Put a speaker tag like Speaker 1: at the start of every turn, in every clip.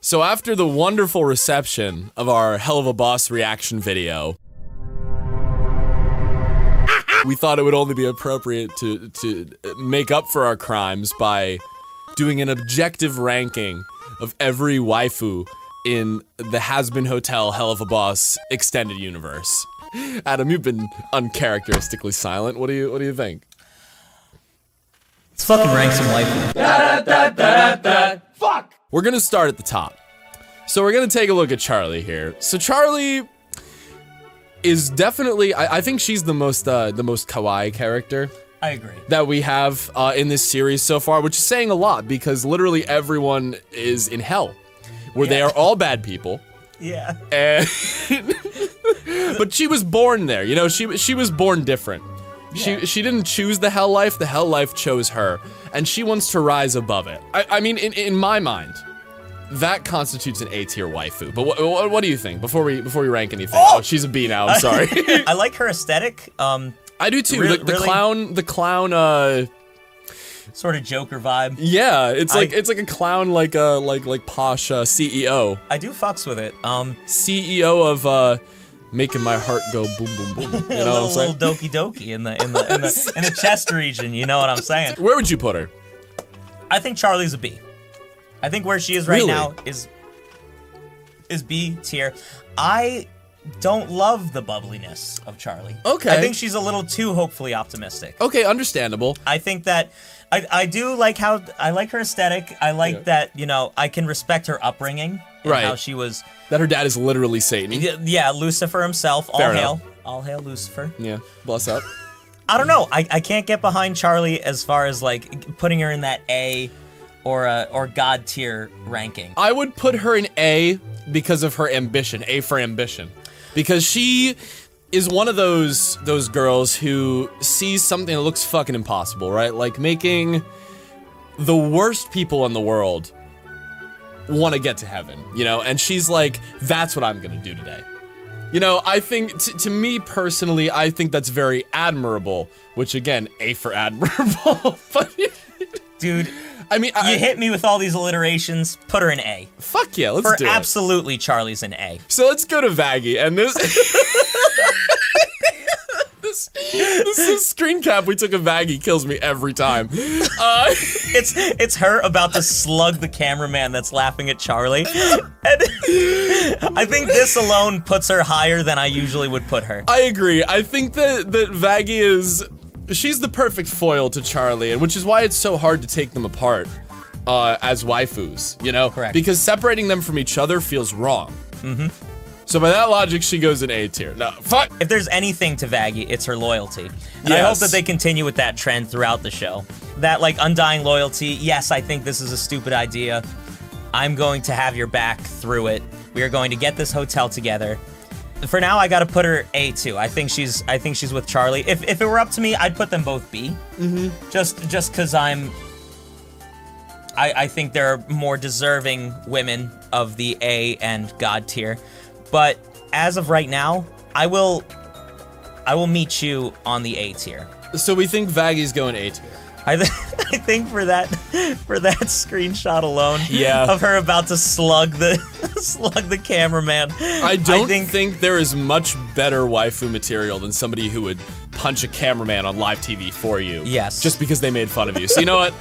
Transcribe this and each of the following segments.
Speaker 1: So after the wonderful reception of our Helluva Boss reaction video, we thought it would only be appropriate to make up for our crimes by doing an objective ranking of every waifu in the Hazbin Hotel Helluva Boss extended universe. Adam, you've been uncharacteristically silent. What do you think?
Speaker 2: Let's fucking rank some waifu.
Speaker 1: Fuck! We're gonna start at the top. So we're gonna take a look at Charlie here. So Charlie is definitely, I think she's the most kawaii character.
Speaker 2: I agree.
Speaker 1: That we have in this series so far, which is saying a lot because literally everyone is in hell, where they are all bad people.
Speaker 2: Yeah.
Speaker 1: And but she was born there, you know. She was born different. Yeah. She didn't choose the hell life. The hell life chose her, and she wants to rise above it. I mean, in my mind, that constitutes an A-tier waifu. But what do you think before we rank anything? Oh, she's a B now. I'm sorry.
Speaker 2: I like her aesthetic.
Speaker 1: I do too. The clown.
Speaker 2: Sort of Joker vibe.
Speaker 1: Yeah, it's like a clown, like posh CEO.
Speaker 2: I do fucks with it.
Speaker 1: CEO of making my heart go boom boom boom. You know what I'm saying?
Speaker 2: Little doki doki in the chest region. You know what I'm saying?
Speaker 1: Where would you put her?
Speaker 2: I think Charlie's a B. I think where she is right now is B tier. I don't love the bubbliness of Charlie.
Speaker 1: Okay.
Speaker 2: I think she's a little too hopefully optimistic.
Speaker 1: Okay, understandable.
Speaker 2: I think that I do like how I like her aesthetic. I like that, you know, I can respect her upbringing and how she was.
Speaker 1: That her dad is literally Satan.
Speaker 2: Yeah, Lucifer himself. All hail Lucifer.
Speaker 1: Yeah, bless up.
Speaker 2: I don't know. I can't get behind Charlie as far as like putting her in that A or God tier ranking.
Speaker 1: I would put her in A because of her ambition. A for ambition. Because she is one of those girls who sees something that looks fucking impossible, right? Like making the worst people in the world want to get to heaven, you know? And she's like, that's what I'm gonna do today. You know, I think, to me personally, I think that's very admirable, which again, A for admirable. But
Speaker 2: dude,
Speaker 1: I mean,
Speaker 2: you hit me with all these alliterations. Put her in A.
Speaker 1: Fuck yeah, let's do it.
Speaker 2: Absolutely, Charlie's in A.
Speaker 1: So let's go to Vaggie, and this this screen cap we took of Vaggie kills me every time.
Speaker 2: It's her about to slug the cameraman that's laughing at Charlie. And I think this alone puts her higher than I usually would put her.
Speaker 1: I agree. I think that Vaggie is... She's the perfect foil to Charlie, and which is why it's so hard to take them apart as waifus, you know?
Speaker 2: Correct.
Speaker 1: Because separating them from each other feels wrong. Mm-hmm. So by that logic, she goes in A tier. No, fuck!
Speaker 2: If there's anything to Vaggie, it's her loyalty. And I hope that they continue with that trend throughout the show. That, like, undying loyalty, yes, I think this is a stupid idea. I'm going to have your back through it. We are going to get this hotel together. For now, I gotta put her A too. I think she's with Charlie. If it were up to me, I'd put them both B. Mm-hmm. Just cause I think there are more deserving women of the A and God tier. But as of right now, I will meet you on the A tier.
Speaker 1: So we think Vaggie's going A tier.
Speaker 2: I think for that screenshot alone,
Speaker 1: yeah,
Speaker 2: of her about to slug the cameraman.
Speaker 1: I don't think there is much better waifu material than somebody who would punch a cameraman on live TV for you.
Speaker 2: Yes.
Speaker 1: Just because they made fun of you. So you know what?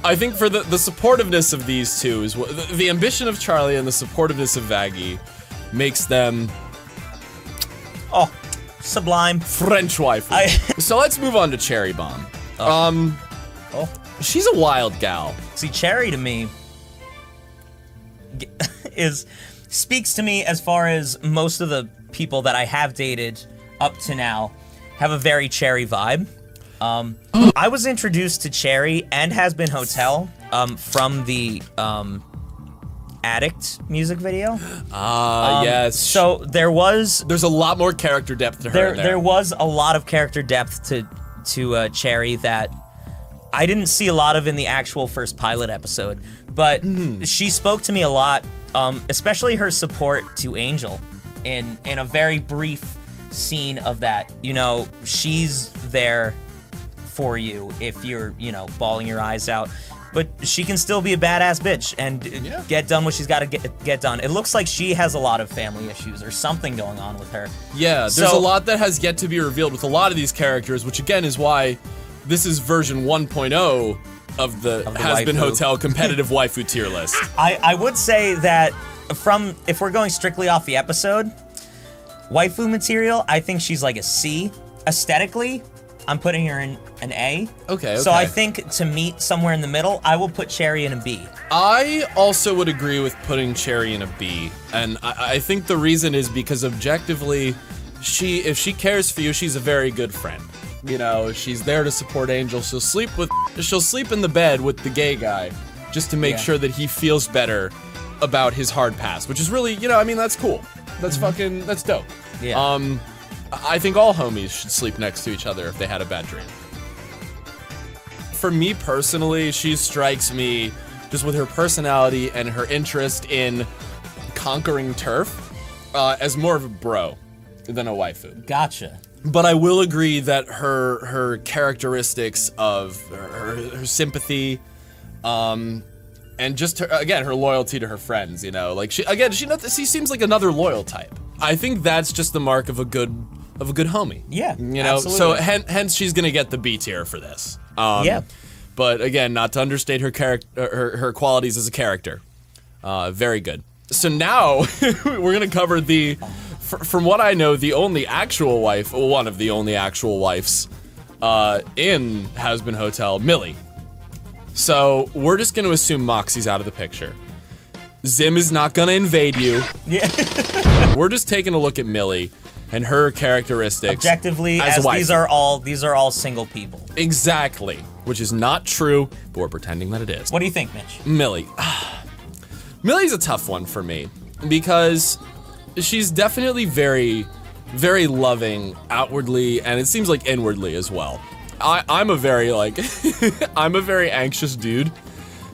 Speaker 1: I think for the supportiveness of these two is the ambition of Charlie and the supportiveness of Vaggie makes them
Speaker 2: sublime
Speaker 1: French waifu. So let's move on to Cherry Bomb. She's a wild gal.
Speaker 2: See, Cherry to me speaks to me as far as most of the people that I have dated up to now have a very Cherry vibe. I was introduced to Cherry and Hazbin Hotel from the Addict music video.
Speaker 1: Yes.
Speaker 2: So there's
Speaker 1: a lot more character depth to her.
Speaker 2: There was a lot of character depth to Cherry that I didn't see a lot of in the actual first pilot episode, but she spoke to me a lot, especially her support to Angel in a very brief scene of that. You know, she's there for you if you're, you know, bawling your eyes out. but she can still be a badass bitch and get done what she's got to get done. It looks like she has a lot of family issues or something going on with her.
Speaker 1: Yeah, there's a lot that has yet to be revealed with a lot of these characters, which again is why this is version 1.0 of the Hazbin Hotel competitive waifu tier list.
Speaker 2: I would say that if we're going strictly off the episode, waifu material, I think she's like a C. Aesthetically, I'm putting her in an A.
Speaker 1: Okay.
Speaker 2: So I think to meet somewhere in the middle, I will put Cherry in a B.
Speaker 1: I also would agree with putting Cherry in a B, and I think the reason is because objectively, if she cares for you, she's a very good friend. You know, she's there to support Angel. She'll sleep in the bed with the gay guy, just to make sure that he feels better about his hard past, which is really, that's cool. That's that's dope.
Speaker 2: Yeah.
Speaker 1: I think all homies should sleep next to each other if they had a bad dream. For me personally, she strikes me just with her personality and her interest in conquering turf as more of a bro than a waifu.
Speaker 2: Gotcha.
Speaker 1: But I will agree that her characteristics of her sympathy, and just her loyalty to her friends, she seems like another loyal type. I think that's just the mark of a good homie.
Speaker 2: Yeah,
Speaker 1: absolutely. So hence she's gonna get the B tier for this. But again, not to understate her qualities as a character. Very good. So now we're gonna cover from what I know, one of the only actual wives in Hazbin Hotel, Millie. So we're just gonna assume Moxie's out of the picture. Zim is not gonna invade you.
Speaker 2: Yeah.
Speaker 1: We're just taking a look at Millie and her characteristics.
Speaker 2: Objectively, as these are all single people.
Speaker 1: Exactly, which is not true, but we're pretending that it is.
Speaker 2: What do you think, Mitch?
Speaker 1: Millie. Millie's a tough one for me because she's definitely very, very loving outwardly, and it seems like inwardly as well. I'm a very I'm a very anxious dude,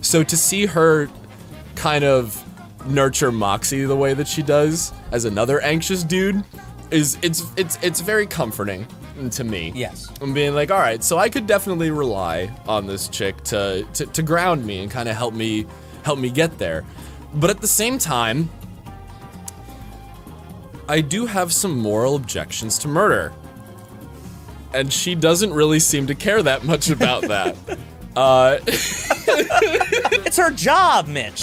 Speaker 1: so to see her kind of nurture Moxie the way that she does as another anxious dude it's very comforting to me.
Speaker 2: Yes.
Speaker 1: I'm being like, all right, so I could definitely rely on this chick to ground me and kind of help me get there. But at the same time, I do have some moral objections to murder. And she doesn't really seem to care that much about that.
Speaker 2: It's her job, Mitch.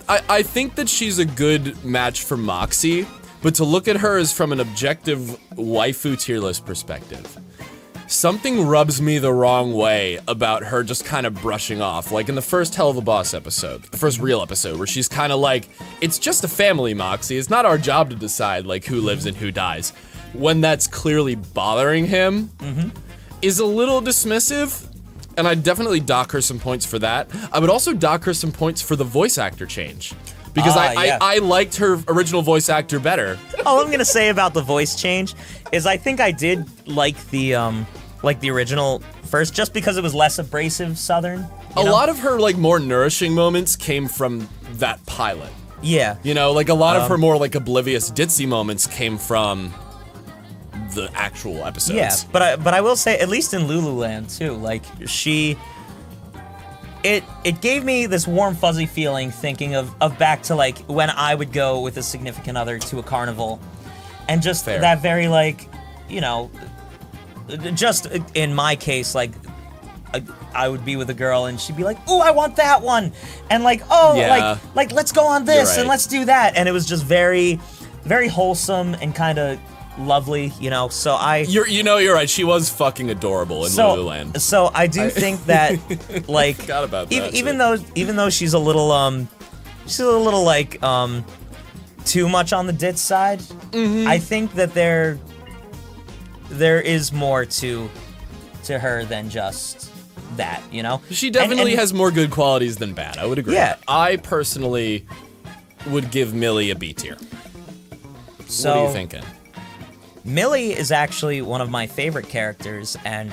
Speaker 1: I think that she's a good match for Moxie, but to look at her as from an objective waifu tier list perspective, something rubs me the wrong way about her just kind of brushing off, like in the first Helluva Boss episode, the first real episode, where she's kind of like, it's just a family, Moxie. It's not our job to decide like who lives and who dies. When that's clearly bothering him, is a little dismissive. And I'd definitely dock her some points for that. I would also dock her some points for the voice actor change. Because I liked her original voice actor better.
Speaker 2: All I'm gonna say about the voice change is I think I did like the original first, just because it was less abrasive Southern.
Speaker 1: A lot of her more nourishing moments came from that pilot.
Speaker 2: Yeah.
Speaker 1: A lot of her more oblivious ditzy moments came from the actual episodes.
Speaker 2: Yeah, but I will say, at least in Lululand too, it gave me this warm fuzzy feeling thinking of back to when I would go with a significant other to a carnival, and just that very just in my case I would be with a girl and she'd be like, "Ooh, I want that one," and let's go on this and let's do that, and it was just very, very wholesome and kind of lovely, so
Speaker 1: you're right, she was fucking adorable in Lululand.
Speaker 2: So I do think that
Speaker 1: forgot about that,
Speaker 2: even though she's a little too much on the ditz side, I think that there is more to her than just that,
Speaker 1: She definitely has more good qualities than bad, I would agree.
Speaker 2: Yeah.
Speaker 1: I personally would give Millie a B tier.
Speaker 2: So,
Speaker 1: what are you thinking?
Speaker 2: Millie is actually one of my favorite characters, and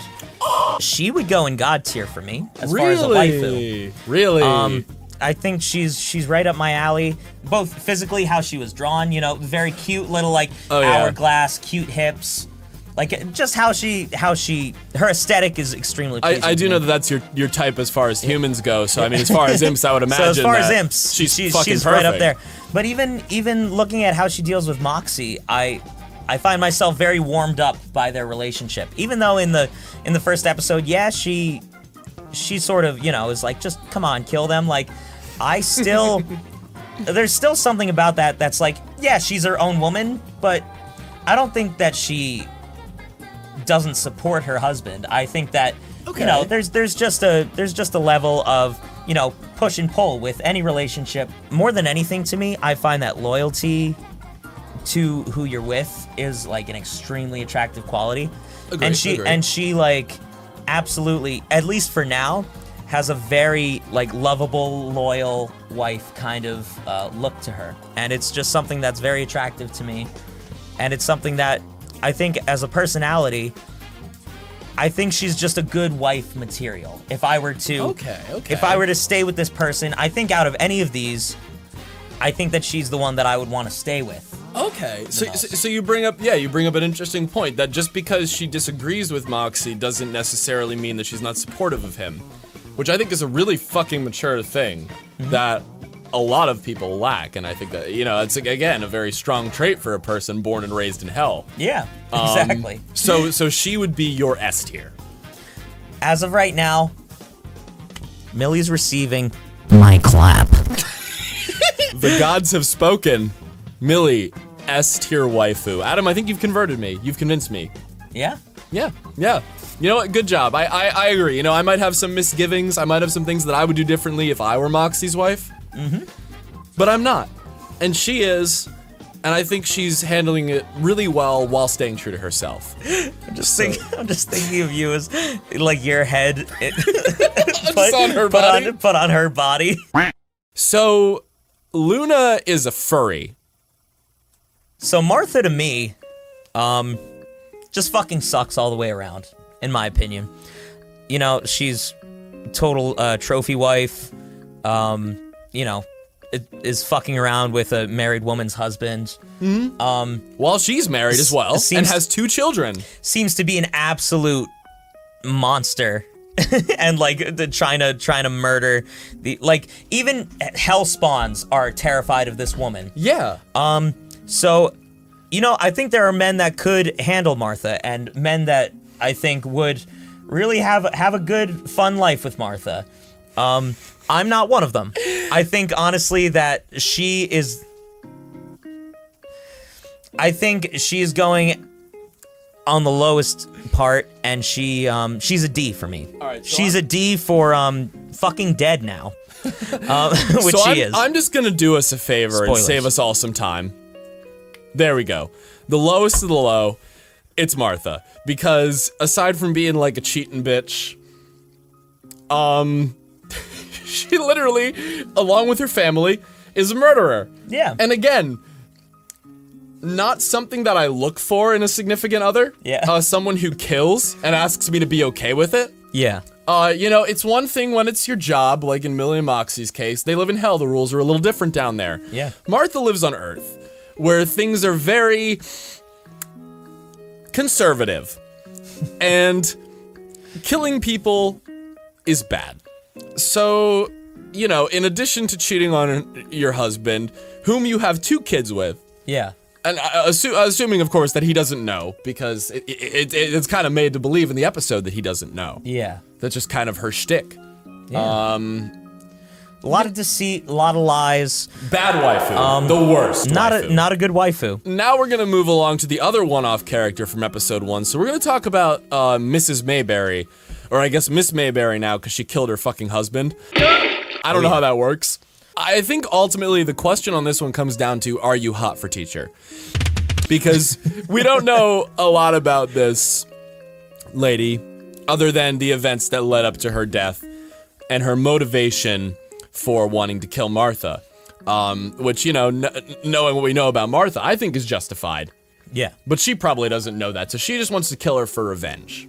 Speaker 2: she would go in God tier for me as far as a waifu.
Speaker 1: Really?
Speaker 2: I think she's right up my alley, both physically, how she was drawn, very cute little hourglass, cute hips, Like, just her aesthetic is extremely pleasing.
Speaker 1: I do know that that's your type as far as humans go, so I mean, as far as imps, I would imagine
Speaker 2: so as far
Speaker 1: that
Speaker 2: as imps,
Speaker 1: she's
Speaker 2: perfect. Right up there. But even looking at how she deals with Moxie, I find myself very warmed up by their relationship. Even though in the first episode, yeah, she sort of, is like, just come on, kill them. Like, I still, there's still something about that's like, yeah, she's her own woman, but I don't think that she doesn't support her husband. I think that there's just a level of push and pull with any relationship. More than anything, to me, I find that loyalty to who you're with is like an extremely attractive quality.
Speaker 1: Agreed.
Speaker 2: And she like absolutely, at least for now, has a very like lovable, loyal wife kind of look to her, and it's just something that's very attractive to me. And it's something that I think as a personality, I think she's just a good wife material. If I were to stay with this person, I think out of any of these, I think that she's the one that I would want to stay with.
Speaker 1: Okay, so you bring up an interesting point, that just because she disagrees with Moxie doesn't necessarily mean that she's not supportive of him, which I think is a really fucking mature thing that a lot of people lack, and I think that, it's, again, a very strong trait for a person born and raised in hell.
Speaker 2: Yeah, exactly.
Speaker 1: So she would be your S tier.
Speaker 2: As of right now, Millie's receiving my clap.
Speaker 1: The gods have spoken. Millie, S tier waifu. Adam, I think you've converted me. You've convinced me.
Speaker 2: Yeah?
Speaker 1: Yeah. You know what? Good job. I agree. I might have some misgivings. I might have some things that I would do differently if I were Moxie's wife. But I'm not. And she is, and I think she's handling it really well while staying true to herself.
Speaker 2: I'm just thinking of you as like your head
Speaker 1: put on
Speaker 2: her body.
Speaker 1: So Luna is a furry.
Speaker 2: So Martha to me, just fucking sucks all the way around, in my opinion. She's total trophy wife. Is fucking around with a married woman's husband.
Speaker 1: While she's married as well, and has 2 children.
Speaker 2: Seems to be an absolute monster. And like trying to murder even hell spawns are terrified of this woman.
Speaker 1: Yeah.
Speaker 2: So, I think there are men that could handle Martha, and men that I think would really have a good, fun life with Martha. I'm not one of them. I think, honestly, that she's going on the lowest part, and she's a D for me. All right, so she's a D for fucking dead now, which she is.
Speaker 1: I'm just gonna do us a favor and save us all some time. There we go. The lowest of the low, it's Martha, because aside from being like a cheating bitch, she literally, along with her family, is a murderer.
Speaker 2: Yeah.
Speaker 1: And again, not something that I look for in a significant other.
Speaker 2: Yeah.
Speaker 1: Someone who kills and asks me to be okay with it.
Speaker 2: Yeah.
Speaker 1: It's one thing when it's your job, like in Millie and Moxie's case. They live in hell. The rules are a little different down there.
Speaker 2: Yeah.
Speaker 1: Martha lives on Earth, where things are very conservative. And killing people is bad. So, in addition to cheating on your husband, whom you have 2 kids with.
Speaker 2: Yeah.
Speaker 1: And assuming, of course, that he doesn't know, because it's kind of made to believe in the episode that he doesn't know.
Speaker 2: Yeah.
Speaker 1: That's just kind of her shtick.
Speaker 2: Yeah. A lot of deceit, a lot of lies.
Speaker 1: Bad waifu. The worst waifu.
Speaker 2: Not a good waifu.
Speaker 1: Now we're going to move along to the other one-off character from episode 1. So we're going to talk about Mrs. Mayberry. Or I guess Miss Mayberry now, because she killed her fucking husband. I don't know how that works. I think ultimately the question on this one comes down to, are you hot for teacher? Because we don't know a lot about this lady, other than the events that led up to her death and her motivation for wanting to kill Martha. Which, knowing what we know about Martha, I think is justified.
Speaker 2: Yeah.
Speaker 1: But she probably doesn't know that, so she just wants to kill her for revenge.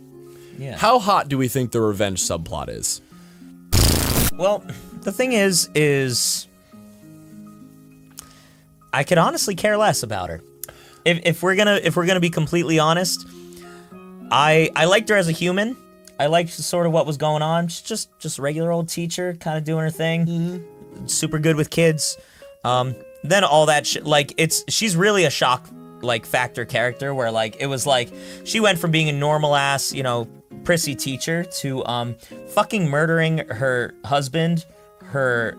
Speaker 2: Yeah.
Speaker 1: How hot do we think the revenge subplot is?
Speaker 2: Well, the thing is I could honestly care less about her. If we're gonna be completely honest, I liked her as a human. I liked sort of what was going on. She's just a regular old teacher, kind of doing her thing. Super good with kids. Then all that shit, like, she's really a shock, like, factor character where, like, it was like, she went from being a normal ass, you know, prissy teacher to, fucking murdering her husband, her,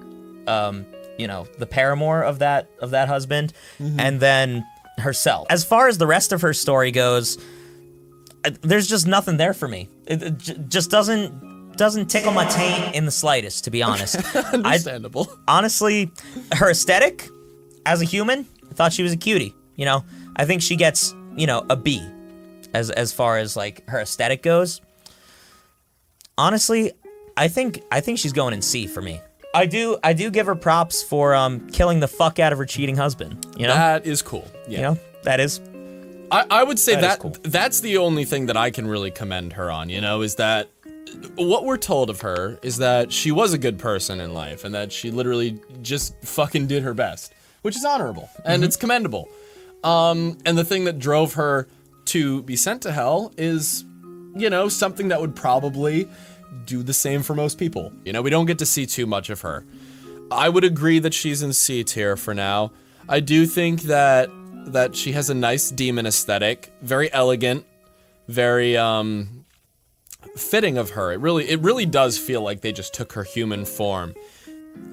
Speaker 2: you know, the paramour of that husband, and then herself. As far as the rest of her story goes, there's just nothing there for me. It just doesn't tickle my taint in the slightest, to be honest.
Speaker 1: Understandable.
Speaker 2: Honestly, her aesthetic as a human, I thought she was a cutie. You know, I think she gets, you know, a B as far as like her aesthetic goes. Honestly, I think she's going in C for me. I do give her props for killing the fuck out of her cheating husband. You know,
Speaker 1: that is cool. Yeah.
Speaker 2: You know, that is.
Speaker 1: I would say that
Speaker 2: cool.
Speaker 1: That's the only thing that I can really commend her on. You know, is that what we're told of her is that she was a good person in life and that she literally just fucking did her best, which is honorable and it's commendable. And the thing that drove her to be sent to hell is, you know, something that would probably do the same for most people. You know, we don't get to see too much of her. I would agree that she's in C tier for now. I do think that she has a nice demon aesthetic, very elegant, very fitting of her. It really does feel like they just took her human form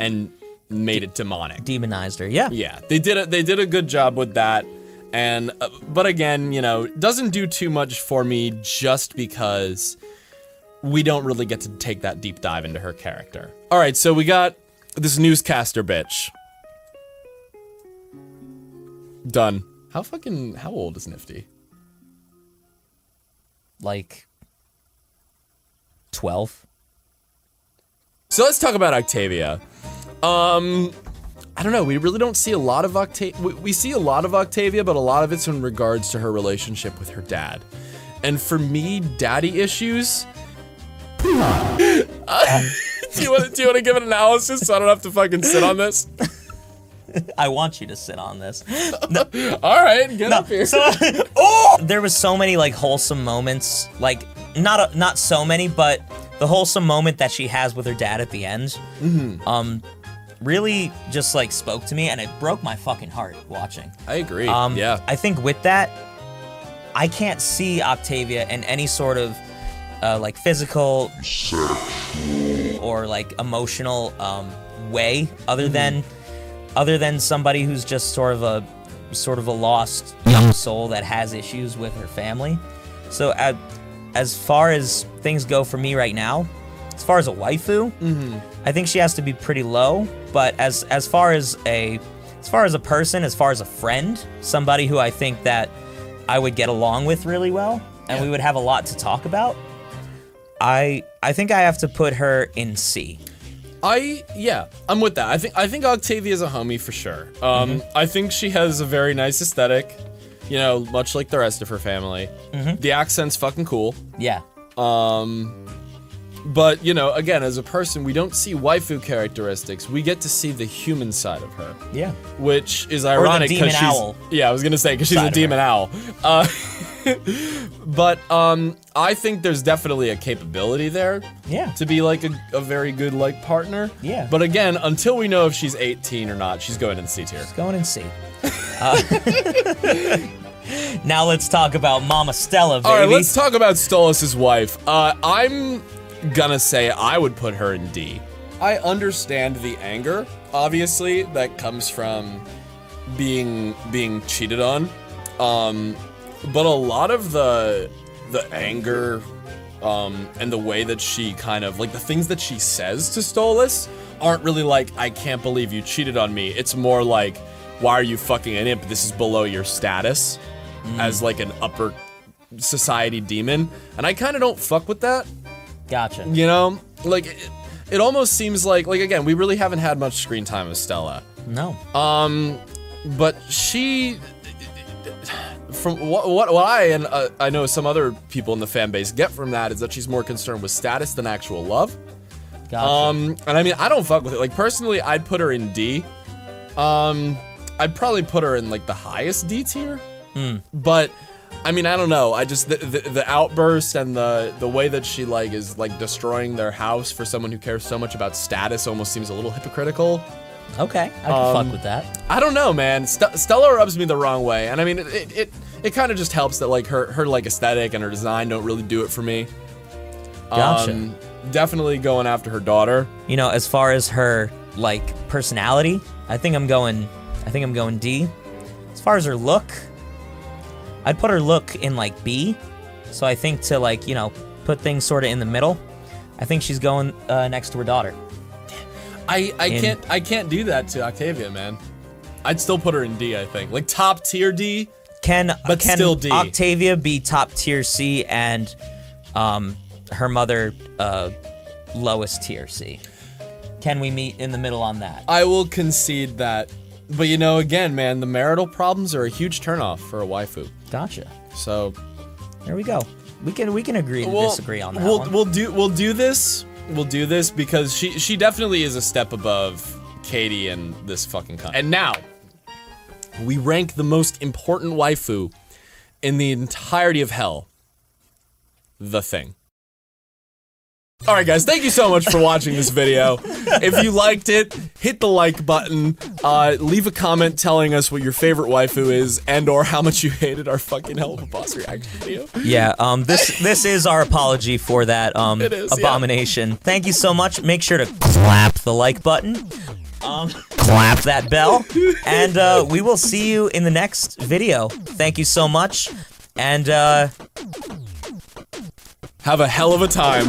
Speaker 1: and made it demonic.
Speaker 2: Demonized her, yeah.
Speaker 1: Yeah, they did a good job with that. And but again, you know, doesn't do too much for me just because we don't really get to take that deep dive into her character. All right, so we got this newscaster bitch. Done. How old is Nifty?
Speaker 2: Like 12.
Speaker 1: So let's talk about Octavia. I don't know, we really don't see a lot of Octavia. We see a lot of Octavia, but a lot of it's in regards to her relationship with her dad. And for me, daddy issues. Do you want to give an analysis so I don't have to fucking sit on this?
Speaker 2: I want you to sit on this.
Speaker 1: No. All right, get up here.
Speaker 2: So, there was so many like wholesome moments, like not so many, but the wholesome moment that she has with her dad at the end, really just like spoke to me, and it broke my fucking heart watching.
Speaker 1: I agree. Yeah.
Speaker 2: I think with that, I can't see Octavia in any sort of like physical or like emotional way other than somebody who's just sort of a lost young soul that has issues with her family. So as far as things go for me right now, as far as a waifu, I think she has to be pretty low. But as far as a person, as far as a friend, somebody who I think that I would get along with really well, and we would have a lot to talk about, I think I have to put her in C.
Speaker 1: I'm with that. I think Octavia's a homie for sure. I think she has a very nice aesthetic, you know, much like the rest of her family. The accent's fucking cool.
Speaker 2: Yeah.
Speaker 1: But, you know, again, as a person, we don't see waifu characteristics. We get to see the human side of her.
Speaker 2: Yeah.
Speaker 1: Which is ironic because she's...
Speaker 2: owl.
Speaker 1: Yeah, I was going to say, because she's a demon owl. But I think there's definitely a capability there.
Speaker 2: Yeah.
Speaker 1: To be like a very good like partner.
Speaker 2: Yeah.
Speaker 1: But again, until we know if she's 18 or not, she's going in C tier.
Speaker 2: She's going in C. Now let's talk about Mama Stella, baby.
Speaker 1: All right, let's talk about Stolas' wife. I'm gonna say I would put her in D. I understand the anger, obviously, that comes from being cheated on. But a lot of the anger and the way that she kind of, like the things that she says to Stolas aren't really like, I can't believe you cheated on me. It's more like, why are you fucking an imp? This is below your status as like an upper society demon. And I kind of don't fuck with that.
Speaker 2: Gotcha.
Speaker 1: You know, like it almost seems like again, we really haven't had much screen time with Stella.
Speaker 2: No.
Speaker 1: But she, from what I and I know some other people in the fan base get from that is that she's more concerned with status than actual love.
Speaker 2: Gotcha.
Speaker 1: And I mean, I don't fuck with it. Like personally, I'd put her in D. I'd probably put her in like the highest D tier. But I mean, I don't know. I just the outburst and the way that she like is like destroying their house for someone who cares so much about status almost seems a little hypocritical.
Speaker 2: Okay, I can fuck with that.
Speaker 1: I don't know, man. Stella rubs me the wrong way, and I mean, it kind of just helps that like her like aesthetic and her design don't really do it for me.
Speaker 2: Gotcha.
Speaker 1: Definitely going after her daughter.
Speaker 2: You know, as far as her like personality, I think I'm going D. As far as her look, I'd put her look in like B. So I think to like, you know, put things sort of in the middle, I think she's going next to her daughter.
Speaker 1: I can't do that to Octavia, man. I'd still put her in D, I think. Like top tier D, but still D.
Speaker 2: Octavia be top tier C and her mother lowest tier C? Can we meet in the middle on that?
Speaker 1: I will concede that. But you know, again, man, the marital problems are a huge turnoff for a waifu.
Speaker 2: Gotcha.
Speaker 1: So
Speaker 2: there we go. We can agree to disagree on that one.
Speaker 1: We'll do this. We'll do this because she definitely is a step above Katie and this fucking cunt. And now, we rank the most important waifu in the entirety of hell. The Thing. Alright guys, thank you so much for watching this video. If you liked it, hit the like button, leave a comment telling us what your favorite waifu is and or how much you hated our fucking Helluva boss reaction video.
Speaker 2: Yeah, this is our apology for that
Speaker 1: It is,
Speaker 2: abomination. Yeah. Thank you so much. Make sure to clap the like button, clap that bell, and we will see you in the next video. Thank you so much, and have
Speaker 1: a hell of a time.